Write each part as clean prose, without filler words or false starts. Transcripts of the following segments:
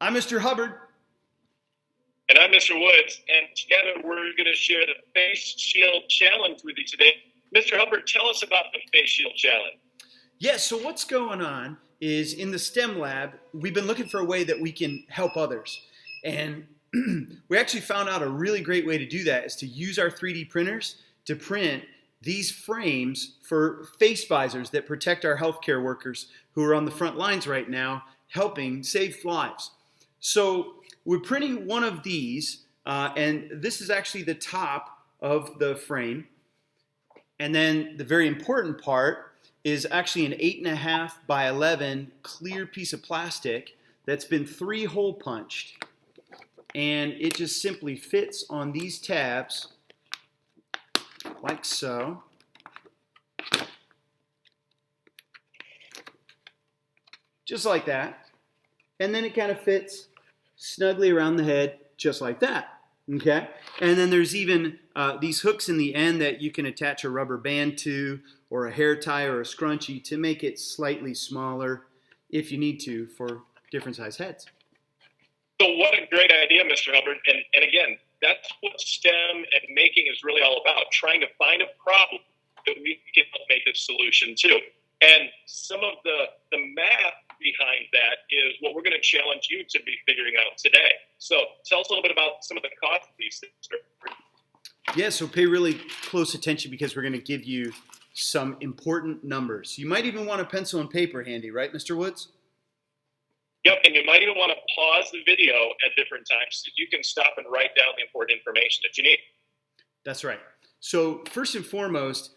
I'm Mr. Hubbard. And I'm Mr. Woods, and together we're going to share the Face Shield Challenge with you today. Mr. Hubbard, tell us about the Face Shield Challenge. Yes, so what's going on is in the STEM lab, we've been looking for a way that we can help others. And we actually found out a really great way to do that is to use our 3D printers to print these frames for face visors that protect our healthcare workers who are on the front lines right now helping save lives. So we're printing one of these, and this is actually the top of the frame. And then the very important part is actually an 8.5 by 11 clear piece of plastic that's been 3-hole punched. And it just simply fits on these tabs like so. Just like that. And then it kind of fits snugly around the head, just like that. Okay? And then there's even these hooks in the end that you can attach a rubber band to, or a hair tie or a scrunchie to make it slightly smaller if you need to for different size heads. So what a great idea, Mr. Hubbard. And again, that's what STEM and making is really all about, trying to find a problem that we can make a solution to. And some of the math behind that is what we're going to challenge you to be figuring out today. So tell us a little bit about some of the costs of these things. Yeah, so pay really close attention because we're going to give you some important numbers. You might even want a pencil and paper handy, right, Mr. Woods? Yep, and you might even want to pause the video at different times so you can stop and write down the important information that you need. That's right. So first and foremost,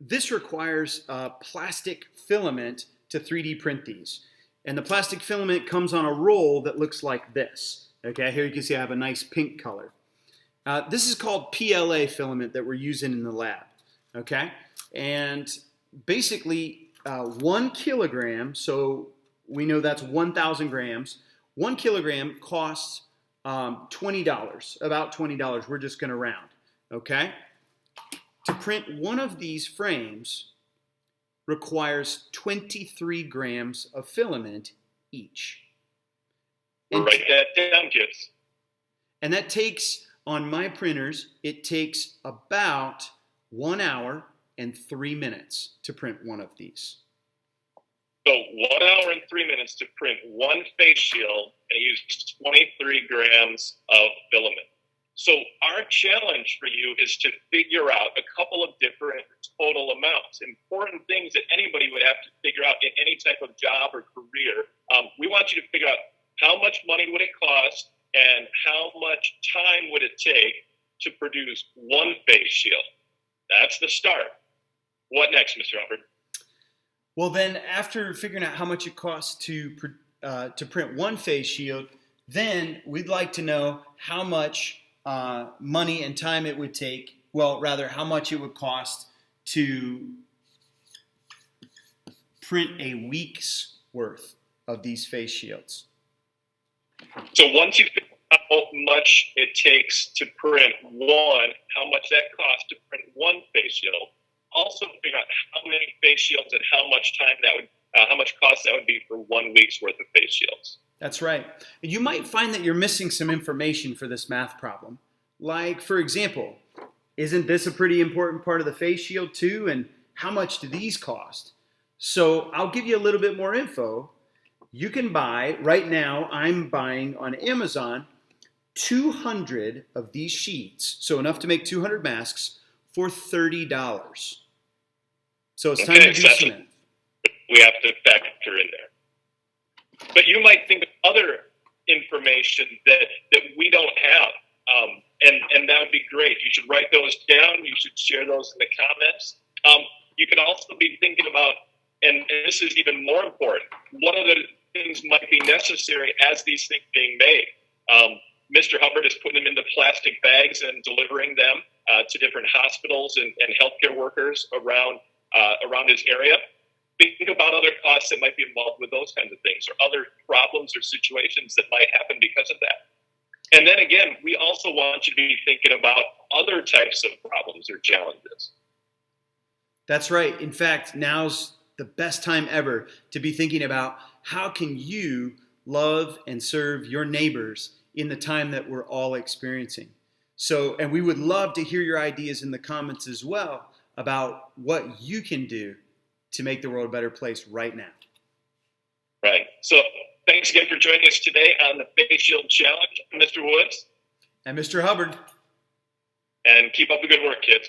this requires a plastic filament to 3D print these. And the plastic filament comes on a roll that looks like this. Okay, here you can see I have a nice pink color. This is called PLA filament that we're using in the lab. Okay, and basically 1 kilogram, so we know that's 1,000 grams. 1 kilogram costs $20, about $20. We're just going to round. Okay, to print one of these frames requires 23 grams of filament each. Write that down, kids. And that takes, on my printers, it takes about 1 hour and 3 minutes to print one of these. So 1 hour and 3 minutes to print one face shield and use 23 grams of filament. So our challenge for you is to figure out a couple of different total amounts, important things that anybody would have to figure out in any type of job or career. We want you to figure out how much money would it cost and how much time would it take to produce one face shield. That's the start. What next, Mr. Hubbard? Well, then after figuring out how much it costs to print one face shield, then we'd like to know how much money and time it would take, well, rather how much it would cost to print a week's worth of these face shields. So once you figure out how much it takes to print one, how much that costs to print one face shield, also figure out how many face shields and how much time that would, how much cost that would be for 1 week's worth of face shields. That's right. You might find that you're missing some information for this math problem. Like, for example, isn't this a pretty important part of the face shield too? And how much do these cost? So I'll give you a little bit more info. You can buy, right now I'm buying on Amazon 200 of these sheets, so enough to make 200 masks, for $30. So it's time to do some math. We have to factor in there. But you might think of other information that we don't have, and that would be great. You should write those down. You should share those in the comments. You can also be thinking about, and this is even more important, what other things might be necessary as these things being made. Mr. Hubbard is putting them into plastic bags and delivering them to different hospitals and healthcare workers around his area. Think about other costs that might be involved with those kinds of things, or other problems or situations that might happen because of that. And then again, we also want you to be thinking about other types of problems or challenges. That's right. In fact, now's the best time ever to be thinking about how can you love and serve your neighbors in the time that we're all experiencing. So, and we would love to hear your ideas in the comments as well about what you can do to make the world a better place right now. Right. So thanks again for joining us today on the Face Shield Challenge, Mr. Woods. And Mr. Hubbard. And keep up the good work, kids.